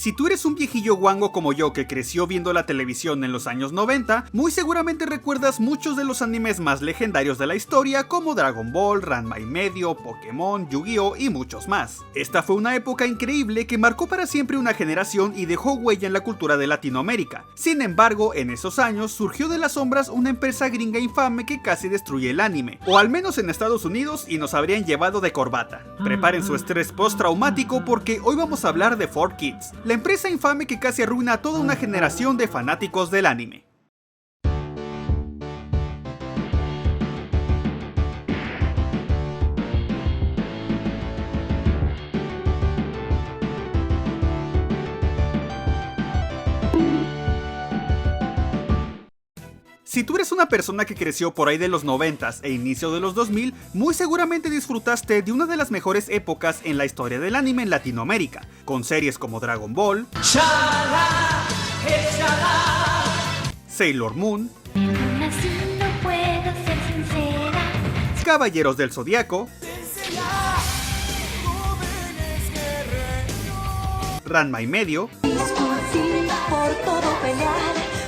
Si tú eres un viejillo guango como yo que creció viendo la televisión en los años 90, muy seguramente recuerdas muchos de los animes más legendarios de la historia como Dragon Ball, Ranma y medio, Pokémon, Yu-Gi-Oh y muchos más. Esta fue una época increíble que marcó para siempre una generación y dejó huella en la cultura de Latinoamérica. Sin embargo, en esos años surgió de las sombras una empresa gringa infame que casi destruye el anime, o al menos en Estados Unidos, y nos habrían llevado de corbata. Preparen su estrés postraumático porque hoy vamos a hablar de 4Kids, la empresa infame que casi arruina a toda una generación de fanáticos del anime. Si tú eres una persona que creció por ahí de los 90s e inicio de los 2000, muy seguramente disfrutaste de una de las mejores épocas en la historia del anime en Latinoamérica, con series como Dragon Ball, Sailor Moon, Caballeros del Zodiaco, Ranma y medio,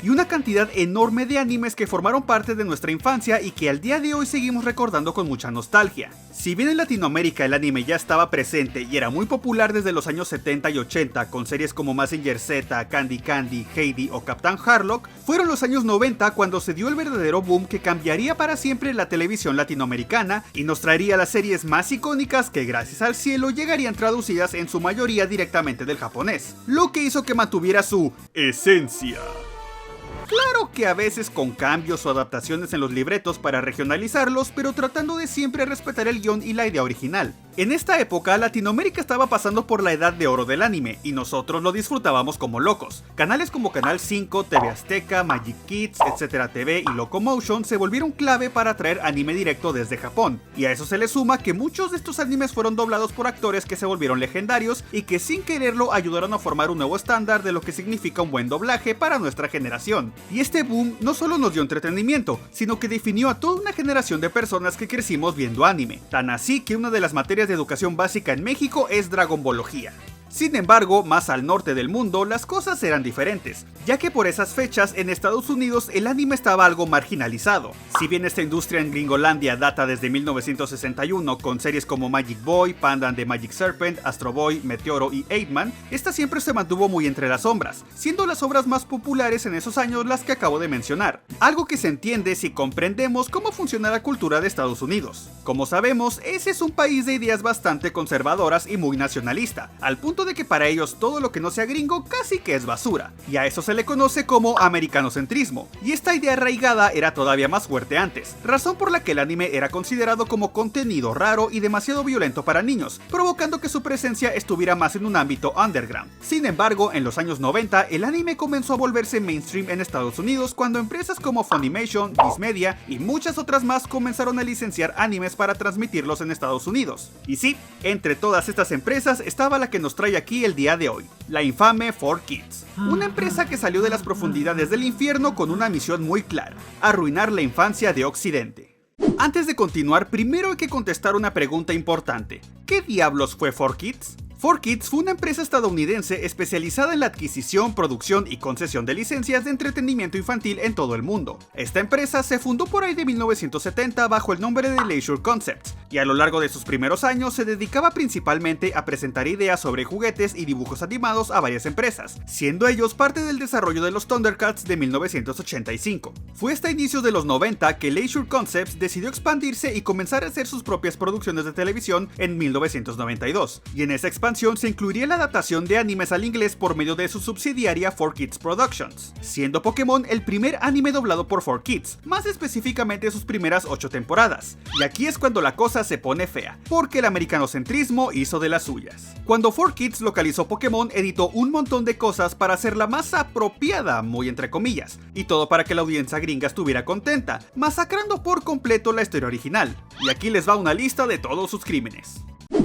y una cantidad enorme de animes que formaron parte de nuestra infancia y que al día de hoy seguimos recordando con mucha nostalgia. Si bien en Latinoamérica el anime ya estaba presente y era muy popular desde los años 70 y 80 con series como Mazinger Z, Candy Candy, Heidi o Captain Harlock, fueron los años 90 cuando se dio el verdadero boom que cambiaría para siempre la televisión latinoamericana y nos traería las series más icónicas que gracias al cielo llegarían traducidas en su mayoría directamente del japonés, lo que hizo que mantuviera su esencia. Claro que a veces con cambios o adaptaciones en los libretos para regionalizarlos, pero tratando de siempre respetar el guión y la idea original. En esta época, Latinoamérica estaba pasando por la edad de oro del anime, y nosotros lo disfrutábamos como locos. Canales como Canal 5, TV Azteca, Magic Kids, Etcétera TV y Locomotion se volvieron clave para traer anime directo desde Japón, y a eso se le suma que muchos de estos animes fueron doblados por actores que se volvieron legendarios y que sin quererlo ayudaron a formar un nuevo estándar de lo que significa un buen doblaje para nuestra generación. Y este boom no solo nos dio entretenimiento, sino que definió a toda una generación de personas que crecimos viendo anime, tan así que una de las materias de educación básica en México es Dragonbología. Sin embargo, más al norte del mundo, las cosas eran diferentes, ya que por esas fechas en Estados Unidos el anime estaba algo marginalizado. Si bien esta industria en Gringolandia data desde 1961 con series como Magic Boy, Panda and the Magic Serpent, Astro Boy, Meteoro y Ape Man, esta siempre se mantuvo muy entre las sombras, siendo las obras más populares en esos años las que acabo de mencionar. Algo que se entiende si comprendemos cómo funciona la cultura de Estados Unidos. Como sabemos, ese es un país de ideas bastante conservadoras y muy nacionalista, al punto de que para ellos todo lo que no sea gringo casi que es basura, y a eso se le conoce como americanocentrismo, y esta idea arraigada era todavía más fuerte antes, razón por la que el anime era considerado como contenido raro y demasiado violento para niños, provocando que su presencia estuviera más en un ámbito underground. Sin embargo, en los años 90 el anime comenzó a volverse mainstream en Estados Unidos cuando empresas como Funimation, Viz Media y muchas otras más comenzaron a licenciar animes para transmitirlos en Estados Unidos. Y sí, entre todas estas empresas estaba la que nos trae aquí el día de hoy, la infame 4Kids, una empresa que salió de las profundidades del infierno con una misión muy clara: arruinar la infancia de Occidente. Antes de continuar, primero hay que contestar una pregunta importante: ¿qué diablos fue 4Kids? 4Kids fue una empresa estadounidense especializada en la adquisición, producción y concesión de licencias de entretenimiento infantil en todo el mundo. Esta empresa se fundó por ahí de 1970 bajo el nombre de Leisure Concepts, y a lo largo de sus primeros años se dedicaba principalmente a presentar ideas sobre juguetes y dibujos animados a varias empresas, siendo ellos parte del desarrollo de los Thundercats de 1985. Fue hasta inicios de los 90 que Leisure Concepts decidió expandirse y comenzar a hacer sus propias producciones de televisión en 1992, y en esa expansión se incluiría la adaptación de animes al inglés por medio de su subsidiaria 4Kids Productions, siendo Pokémon el primer anime doblado por 4Kids, más específicamente sus primeras 8 temporadas. Y aquí es cuando la cosa se pone fea, porque el americanocentrismo hizo de las suyas. Cuando 4Kids localizó Pokémon, editó un montón de cosas para hacerla más apropiada, muy entre comillas, y todo para que la audiencia gringa estuviera contenta, masacrando por completo la historia original. Y aquí les va una lista de todos sus crímenes.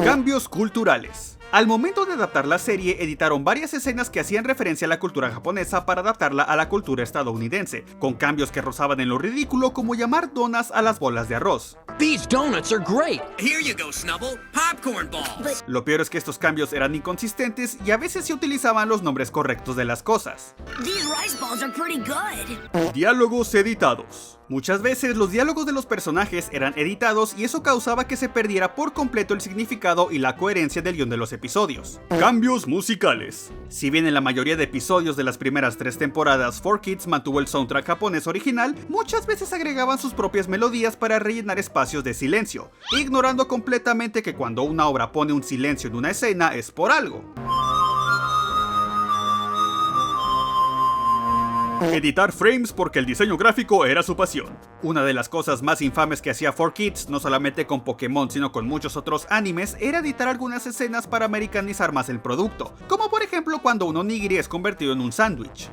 Cambios culturales. Al momento de adaptar la serie, editaron varias escenas que hacían referencia a la cultura japonesa para adaptarla a la cultura estadounidense, con cambios que rozaban en lo ridículo como llamar donas a las bolas de arroz. These donuts are great. Here you go, Snubble. Popcorn balls. Lo peor es que estos cambios eran inconsistentes y a veces se utilizaban los nombres correctos de las cosas. These rice balls are pretty good. Diálogos editados. Muchas veces los diálogos de los personajes eran editados y eso causaba que se perdiera por completo el significado y la coherencia del guión de los episodios. Cambios musicales. Si bien en la mayoría de episodios de las primeras 3 temporadas 4Kids mantuvo el soundtrack japonés original, muchas veces agregaban sus propias melodías para rellenar espacios de silencio, ignorando completamente que cuando una obra pone un silencio en una escena es por algo. Editar frames porque el diseño gráfico era su pasión. Una de las cosas más infames que hacía 4Kids, no solamente con Pokémon sino con muchos otros animes, era editar algunas escenas para americanizar más el producto, como por ejemplo cuando un onigiri es convertido en un sándwich.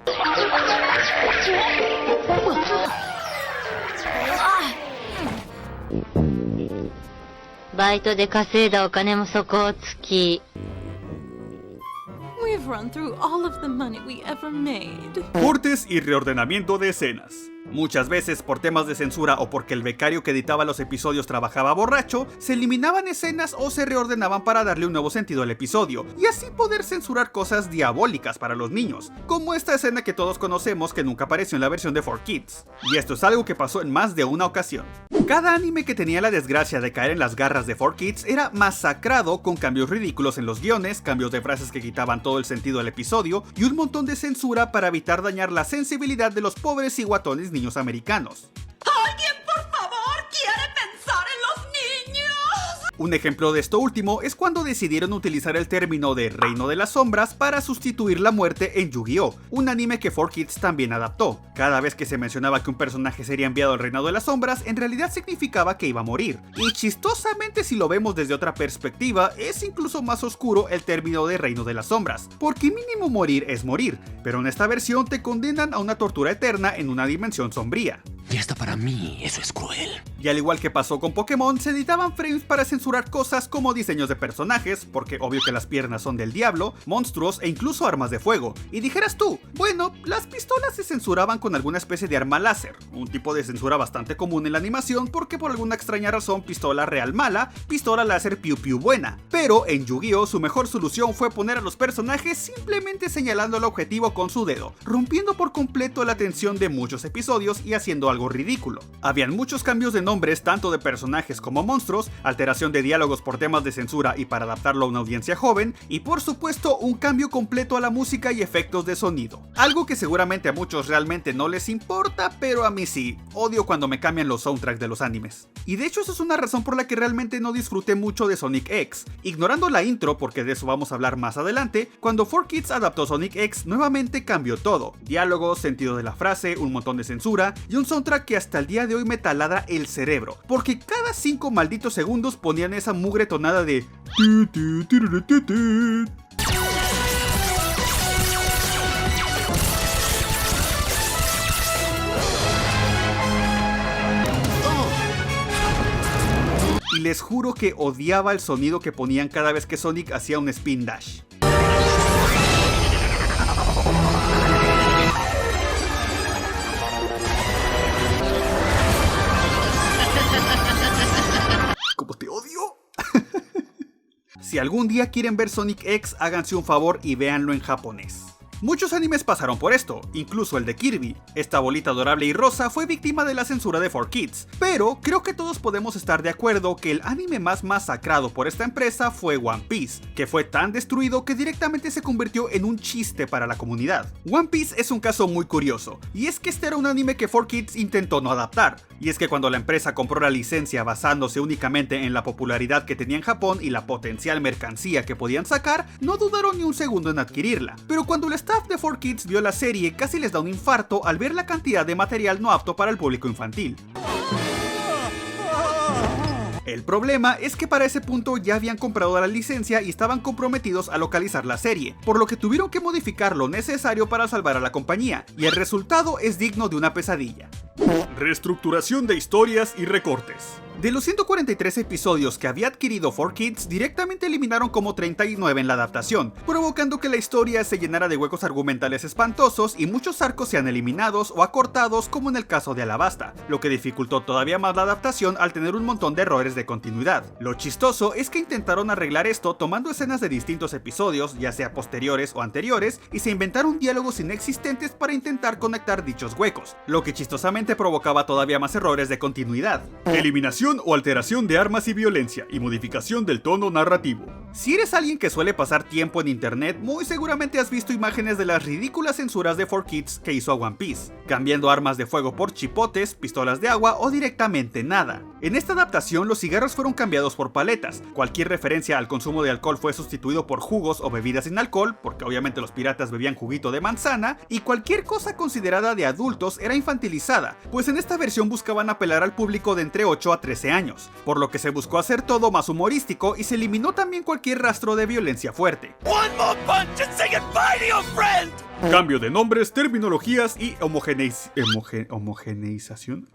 We've run through all of the money we ever made. Cortes y reordenamiento de escenas. Muchas veces por temas de censura o porque el becario que editaba los episodios trabajaba borracho, se eliminaban escenas o se reordenaban para darle un nuevo sentido al episodio, y así poder censurar cosas diabólicas para los niños, como esta escena que todos conocemos que nunca apareció en la versión de 4Kids. Y esto es algo que pasó en más de una ocasión. Cada anime que tenía la desgracia de caer en las garras de 4Kids era masacrado con cambios ridículos en los guiones, cambios de frases que quitaban todo el sentido al episodio y un montón de censura para evitar dañar la sensibilidad de los pobres y guatones niños americanos. ¿Alguien, por favor, quiere pensar en los niños? Un ejemplo de esto último es cuando decidieron utilizar el término de Reino de las Sombras para sustituir la muerte en Yu-Gi-Oh!, un anime que 4Kids también adaptó. Cada vez que se mencionaba que un personaje sería enviado al Reino de las Sombras, en realidad significaba que iba a morir. Y chistosamente, si lo vemos desde otra perspectiva, es incluso más oscuro el término de Reino de las Sombras, porque mínimo morir es morir, pero en esta versión te condenan a una tortura eterna en una dimensión sombría. Y hasta para mí eso es cruel. Y al igual que pasó con Pokémon, se editaban frames para censurar cosas como diseños de personajes, porque obvio que las piernas son del diablo, monstruos e incluso armas de fuego. Y dijeras tú, bueno, las pistolas se censuraban con alguna especie de arma láser, un tipo de censura bastante común en la animación porque por alguna extraña razón pistola real mala, pistola láser piu piu buena. Pero en Yu-Gi-Oh! Su mejor solución fue poner a los personajes simplemente señalando el objetivo con su dedo, rompiendo por completo la tensión de muchos episodios y haciendo algo ridículo. Habían muchos cambios de nombres tanto de personajes como monstruos, alteración de diálogos por temas de censura y para adaptarlo a una audiencia joven, y por supuesto un cambio completo a la música y efectos de sonido. Algo que seguramente a muchos realmente no les importa, pero a mí sí. Odio cuando me cambian los soundtracks de los animes. Y de hecho eso es una razón por la que realmente no disfruté mucho de Sonic X. Ignorando la intro, porque de eso vamos a hablar más adelante, cuando 4Kids adaptó Sonic X nuevamente cambió todo. Diálogos, sentido de la frase, un montón de censura y un soundtrack que hasta el día de hoy me taladra el cerebro, porque cada 5 malditos segundos ponían esa mugre tonada de y les juro que odiaba el sonido que ponían cada vez que Sonic hacía un spin dash. ¿Cómo te odio? Si algún día quieren ver Sonic X, háganse un favor y véanlo en japonés. Muchos animes pasaron por esto, incluso el de Kirby. Esta bolita adorable y rosa fue víctima de la censura de 4Kids, pero creo que todos podemos estar de acuerdo que el anime más masacrado por esta empresa fue One Piece, que fue tan destruido que directamente se convirtió en un chiste para la comunidad. One Piece es un caso muy curioso, y es que este era un anime que 4Kids intentó no adaptar, y es que cuando la empresa compró la licencia basándose únicamente en la popularidad que tenía en Japón y la potencial mercancía que podían sacar, no dudaron ni un segundo en adquirirla, pero cuando el staff de 4Kids vio la serie casi les da un infarto al ver la cantidad de material no apto para el público infantil. El problema es que para ese punto ya habían comprado la licencia y estaban comprometidos a localizar la serie, por lo que tuvieron que modificar lo necesario para salvar a la compañía, y el resultado es digno de una pesadilla. Reestructuración de historias y recortes. De los 143 episodios que había adquirido 4Kids, directamente eliminaron como 39 en la adaptación, provocando que la historia se llenara de huecos argumentales espantosos y muchos arcos sean eliminados o acortados, como en el caso de Alabasta, lo que dificultó todavía más la adaptación al tener un montón de errores de continuidad. Lo chistoso es que intentaron arreglar esto tomando escenas de distintos episodios, ya sea posteriores o anteriores, y se inventaron diálogos inexistentes para intentar conectar dichos huecos, lo que chistosamente provocaba todavía más errores de continuidad. Eliminación o alteración de armas y violencia, y modificación del tono narrativo. Si eres alguien que suele pasar tiempo en internet, muy seguramente has visto imágenes de las ridículas censuras de 4Kids que hizo a One Piece, cambiando armas de fuego por chipotes, pistolas de agua o directamente nada. En esta adaptación los cigarros fueron cambiados por paletas, cualquier referencia al consumo de alcohol fue sustituido por jugos o bebidas sin alcohol, porque obviamente los piratas bebían juguito de manzana, y cualquier cosa considerada de adultos era infantilizada, pues en esta versión buscaban apelar al público de entre 8 a 13 años, por lo que se buscó hacer todo más humorístico y se eliminó también cualquier rastro de violencia fuerte. Cambio de nombres, terminologías y homogeneización.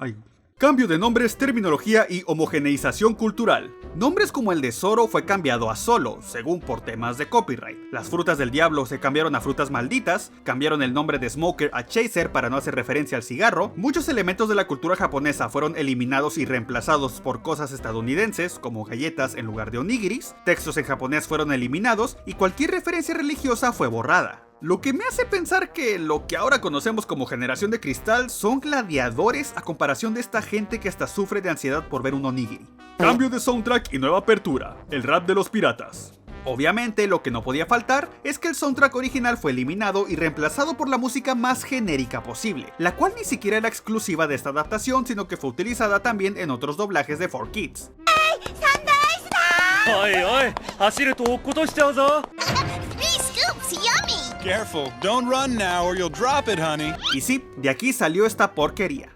Cambio de nombres, terminología y homogeneización cultural. Nombres como el de Zoro fue cambiado a Solo, según por temas de copyright. Las frutas del diablo se cambiaron a frutas malditas, cambiaron el nombre de Smoker a Chaser para no hacer referencia al cigarro, muchos elementos de la cultura japonesa fueron eliminados y reemplazados por cosas estadounidenses, como galletas en lugar de onigiris, textos en japonés fueron eliminados y cualquier referencia religiosa fue borrada. Lo que me hace pensar que lo que ahora conocemos como Generación de Cristal son gladiadores a comparación de esta gente que hasta sufre de ansiedad por ver un onigiri. Cambio de soundtrack y nueva apertura, el rap de los piratas. Obviamente lo que no podía faltar es que el soundtrack original fue eliminado y reemplazado por la música más genérica posible, la cual ni siquiera era exclusiva de esta adaptación, sino que fue utilizada también en otros doblajes de 4Kids. Careful, don't run now or you'll drop it, honey. Y sí, de aquí salió esta porquería.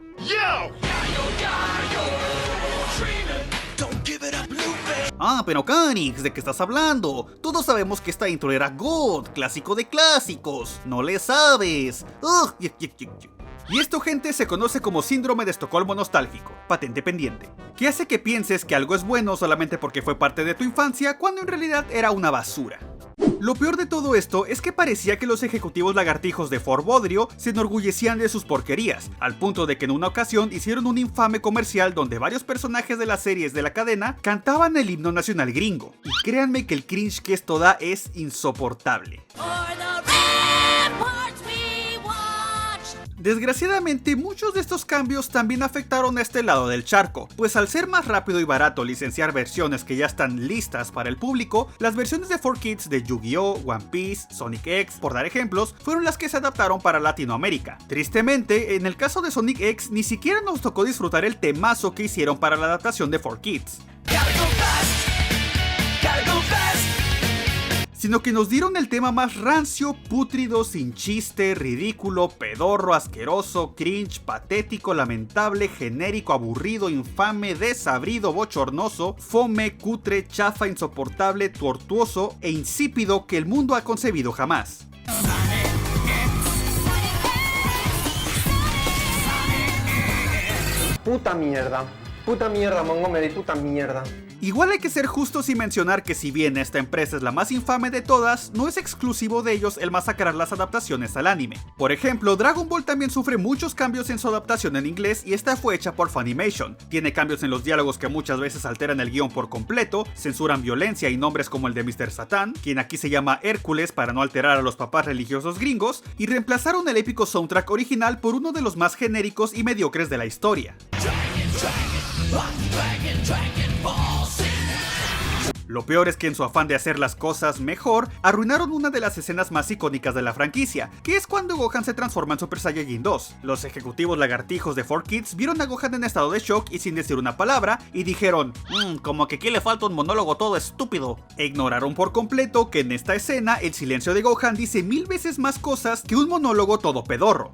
Pero Canix, ¿de qué estás hablando? Todos sabemos que esta intro era God, clásico de clásicos. No le sabes. Y esto, gente, se conoce como síndrome de Estocolmo nostálgico, patente pendiente, que hace que pienses que algo es bueno solamente porque fue parte de tu infancia, cuando en realidad era una basura. Lo peor de todo esto es que parecía que los ejecutivos lagartijos de Fort Bodrio se enorgullecían de sus porquerías, al punto de que en una ocasión hicieron un infame comercial donde varios personajes de las series de la cadena cantaban el himno nacional gringo. Y créanme que el cringe que esto da es insoportable. Desgraciadamente, muchos de estos cambios también afectaron a este lado del charco, pues al ser más rápido y barato licenciar versiones que ya están listas para el público, las versiones de 4Kids de Yu-Gi-Oh!, One Piece, Sonic X, por dar ejemplos, fueron las que se adaptaron para Latinoamérica. Tristemente, en el caso de Sonic X, ni siquiera nos tocó disfrutar el temazo que hicieron para la adaptación de 4Kids, sino que nos dieron el tema más rancio, pútrido, sin chiste, ridículo, pedorro, asqueroso, cringe, patético, lamentable, genérico, aburrido, infame, desabrido, bochornoso, fome, cutre, chafa, insoportable, tortuoso e insípido que el mundo ha concebido jamás. Puta mierda, Montgomery, puta mierda. Igual hay que ser justos y mencionar que si bien esta empresa es la más infame de todas, no es exclusivo de ellos el masacrar las adaptaciones al anime. Por ejemplo, Dragon Ball también sufre muchos cambios en su adaptación en inglés y esta fue hecha por Funimation. Tiene cambios en los diálogos que muchas veces alteran el guión por completo, censuran violencia y nombres como el de Mr. Satan, quien aquí se llama Hércules para no alterar a los papás religiosos gringos, y reemplazaron el épico soundtrack original por uno de los más genéricos y mediocres de la historia. Lo peor es que en su afán de hacer las cosas mejor, arruinaron una de las escenas más icónicas de la franquicia, que es cuando Gohan se transforma en Super Saiyajin 2. Los ejecutivos lagartijos de 4Kids vieron a Gohan en estado de shock y sin decir una palabra, y dijeron, como que aquí le falta un monólogo todo estúpido. E ignoraron por completo que en esta escena el silencio de Gohan dice 1000 veces más cosas que un monólogo todo pedorro.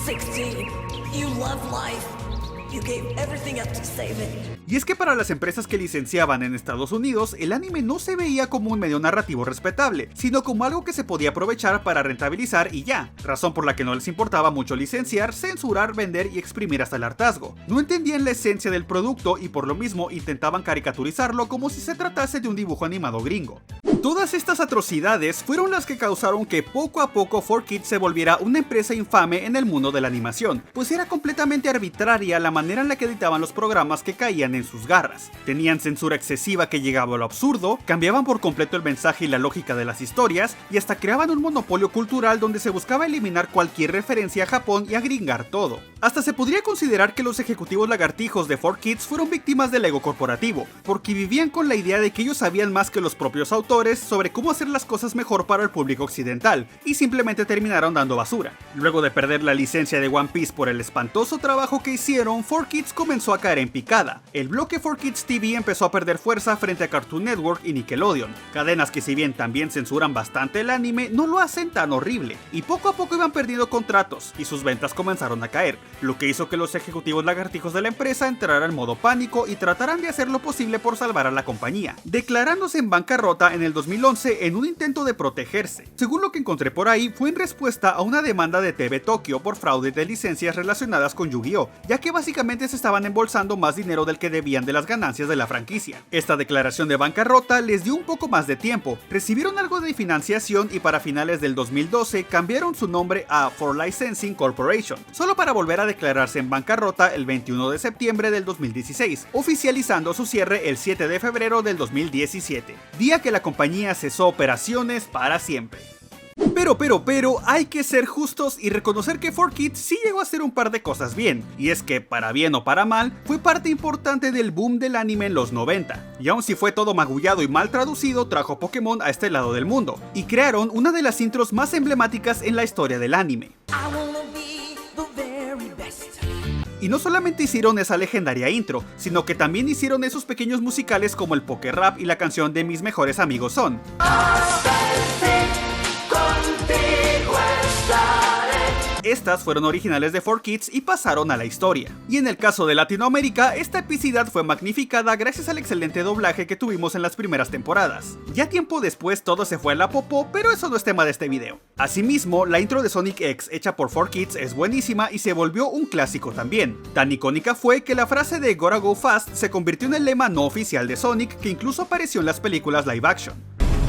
16, you love life. You gave everything up to save it. Y es que para las empresas que licenciaban en Estados Unidos, el anime no se veía como un medio narrativo respetable, sino como algo que se podía aprovechar para rentabilizar y ya, razón por la que no les importaba mucho licenciar, censurar, vender y exprimir hasta el hartazgo. No entendían la esencia del producto y por lo mismo intentaban caricaturizarlo como si se tratase de un dibujo animado gringo. Todas estas atrocidades fueron las que causaron que poco a poco 4Kids se volviera una empresa infame en el mundo de la animación, pues era completamente arbitraria la manera en la que editaban los programas que caían en sus garras. Tenían censura excesiva que llegaba a lo absurdo, cambiaban por completo el mensaje y la lógica de las historias, y hasta creaban un monopolio cultural donde se buscaba eliminar cualquier referencia a Japón y agringar todo. Hasta se podría considerar que los ejecutivos lagartijos de 4Kids fueron víctimas del ego corporativo, porque vivían con la idea de que ellos sabían más que los propios autores sobre cómo hacer las cosas mejor para el público occidental, y simplemente terminaron dando basura. Luego de perder la licencia de One Piece por el espantoso trabajo que hicieron, 4Kids comenzó a caer en picada. El bloque 4Kids TV empezó a perder fuerza frente a Cartoon Network y Nickelodeon, cadenas que si bien también censuran bastante el anime, no lo hacen tan horrible, y poco a poco iban perdiendo contratos, y sus ventas comenzaron a caer, lo que hizo que los ejecutivos lagartijos de la empresa entraran en modo pánico y trataran de hacer lo posible por salvar a la compañía, declarándose en bancarrota en el 2011 en un intento de protegerse. Según lo que encontré por ahí, fue en respuesta a una demanda de TV Tokyo por fraude de licencias relacionadas con Yu-Gi-Oh!, ya que básicamente se estaban embolsando más dinero del que debían de las ganancias de la franquicia. Esta declaración de bancarrota les dio un poco más de tiempo, recibieron algo de financiación y para finales del 2012 cambiaron su nombre a For Licensing Corporation, solo para volver a declararse en bancarrota el 21 de septiembre del 2016, oficializando su cierre el 7 de febrero del 2017, día que la compañía cesó operaciones para siempre. Pero, hay que ser justos y reconocer que 4Kids sí llegó a hacer un par de cosas bien, y es que, para bien o para mal, fue parte importante del boom del anime en los 90, y aun si fue todo magullado y mal traducido, trajo Pokémon a este lado del mundo, y crearon una de las intros más emblemáticas en la historia del anime. Y no solamente hicieron esa legendaria intro, sino que también hicieron esos pequeños musicales como el Poké Rap y la canción de Mis Mejores Amigos Son. Estas fueron originales de 4Kids y pasaron a la historia. Y en el caso de Latinoamérica, esta epicidad fue magnificada gracias al excelente doblaje que tuvimos en las primeras temporadas. Ya tiempo después todo se fue a la popó, pero eso no es tema de este video. Asimismo, la intro de Sonic X hecha por 4Kids es buenísima y se volvió un clásico también. Tan icónica fue que la frase de Gotta Go Fast se convirtió en el lema no oficial de Sonic, que incluso apareció en las películas live action.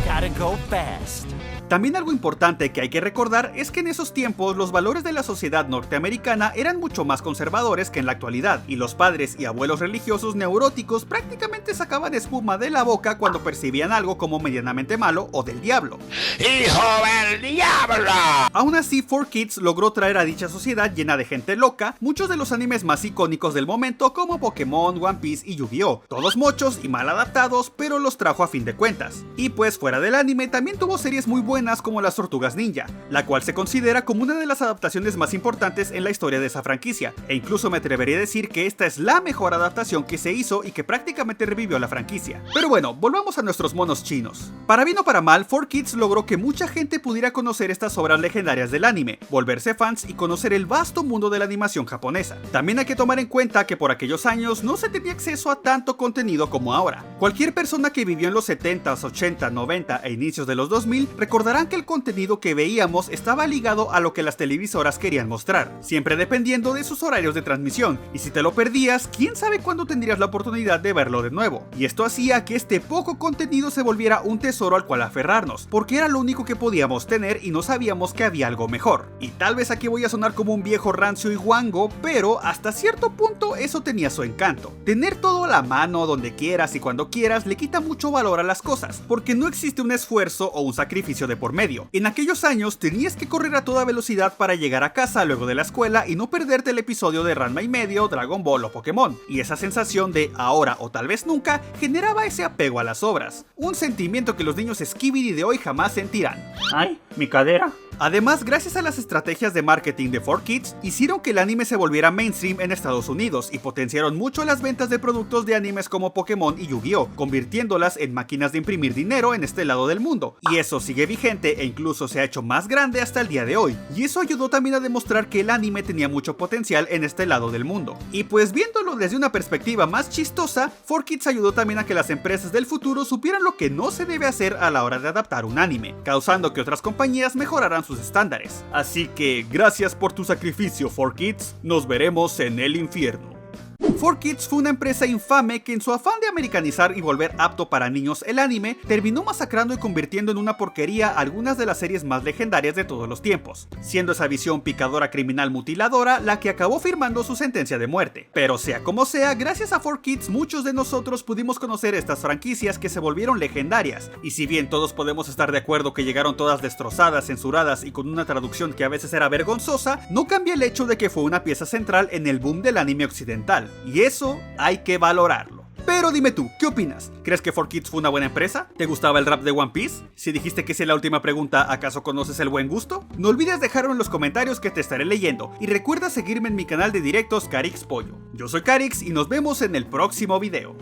Gotta go fast. También algo importante que hay que recordar es que en esos tiempos los valores de la sociedad norteamericana eran mucho más conservadores que en la actualidad, y los padres y abuelos religiosos neuróticos prácticamente sacaban espuma de la boca cuando percibían algo como medianamente malo o del diablo. ¡Hijo del diablo! Aún así, 4Kids logró traer a dicha sociedad llena de gente loca muchos de los animes más icónicos del momento como Pokémon, One Piece y Yu-Gi-Oh! Todos mochos y mal adaptados, pero los trajo a fin de cuentas. Y pues fuera del anime también tuvo series muy buenas como Las Tortugas Ninja, la cual se considera como una de las adaptaciones más importantes en la historia de esa franquicia, e incluso me atrevería a decir que esta es la mejor adaptación que se hizo y que prácticamente revivió la franquicia. Pero bueno, volvamos a nuestros monos chinos. Para bien o para mal, 4Kids logró que mucha gente pudiera conocer estas obras legendarias del anime, volverse fans y conocer el vasto mundo de la animación japonesa. También hay que tomar en cuenta que por aquellos años no se tenía acceso a tanto contenido como ahora. Cualquier persona que vivió en los 70s, 80, 90 e inicios de los 2000 recordarán que el contenido que veíamos estaba ligado a lo que las televisoras querían mostrar, siempre dependiendo de sus horarios de transmisión, y si te lo perdías, quién sabe cuándo tendrías la oportunidad de verlo de nuevo. Y esto hacía que este poco contenido se volviera un tesoro al cual aferrarnos, porque era lo único que podíamos tener y no sabíamos que había algo mejor. Y tal vez aquí voy a sonar como un viejo rancio y guango, pero hasta cierto punto eso tenía su encanto. Tener todo a la mano, donde quieras y cuando quieras, le quita mucho valor a las cosas, porque no existe un esfuerzo o un sacrificio de por medio. En aquellos años tenías que correr a toda velocidad para llegar a casa luego de la escuela y no perderte el episodio de Ranma y medio, Dragon Ball o Pokémon, y esa sensación de ahora o tal vez nunca generaba ese apego a las obras, un sentimiento que los niños Skibidi de hoy jamás sentirán. ¡Ay, mi cadera! Además, gracias a las estrategias de marketing de 4Kids, hicieron que el anime se volviera mainstream en Estados Unidos y potenciaron mucho las ventas de productos de animes como Pokémon y Yu-Gi-Oh, convirtiéndolas en máquinas de imprimir dinero en este lado del mundo. Y eso sigue vigente e incluso se ha hecho más grande hasta el día de hoy. Y eso ayudó también a demostrar que el anime tenía mucho potencial en este lado del mundo. Y pues viéndolo desde una perspectiva más chistosa, 4Kids ayudó también a que las empresas del futuro supieran lo que no se debe hacer a la hora de adaptar un anime, causando que otras compañías mejoraran sus estándares. Así que gracias por tu sacrificio, 4Kids, nos veremos en el infierno. 4Kids fue una empresa infame que en su afán de americanizar y volver apto para niños el anime, terminó masacrando y convirtiendo en una porquería algunas de las series más legendarias de todos los tiempos, siendo esa visión picadora criminal mutiladora la que acabó firmando su sentencia de muerte. Pero sea como sea, gracias a 4Kids muchos de nosotros pudimos conocer estas franquicias que se volvieron legendarias, y si bien todos podemos estar de acuerdo que llegaron todas destrozadas, censuradas y con una traducción que a veces era vergonzosa, no cambia el hecho de que fue una pieza central en el boom del anime occidental. Y eso hay que valorarlo. Pero dime tú, ¿qué opinas? ¿Crees que 4Kids fue una buena empresa? ¿Te gustaba el rap de One Piece? Si dijiste que sí es la última pregunta, ¿acaso conoces el buen gusto? No olvides dejarlo en los comentarios que te estaré leyendo. Y recuerda seguirme en mi canal de directos Carix Pollo. Yo soy Carix y nos vemos en el próximo video.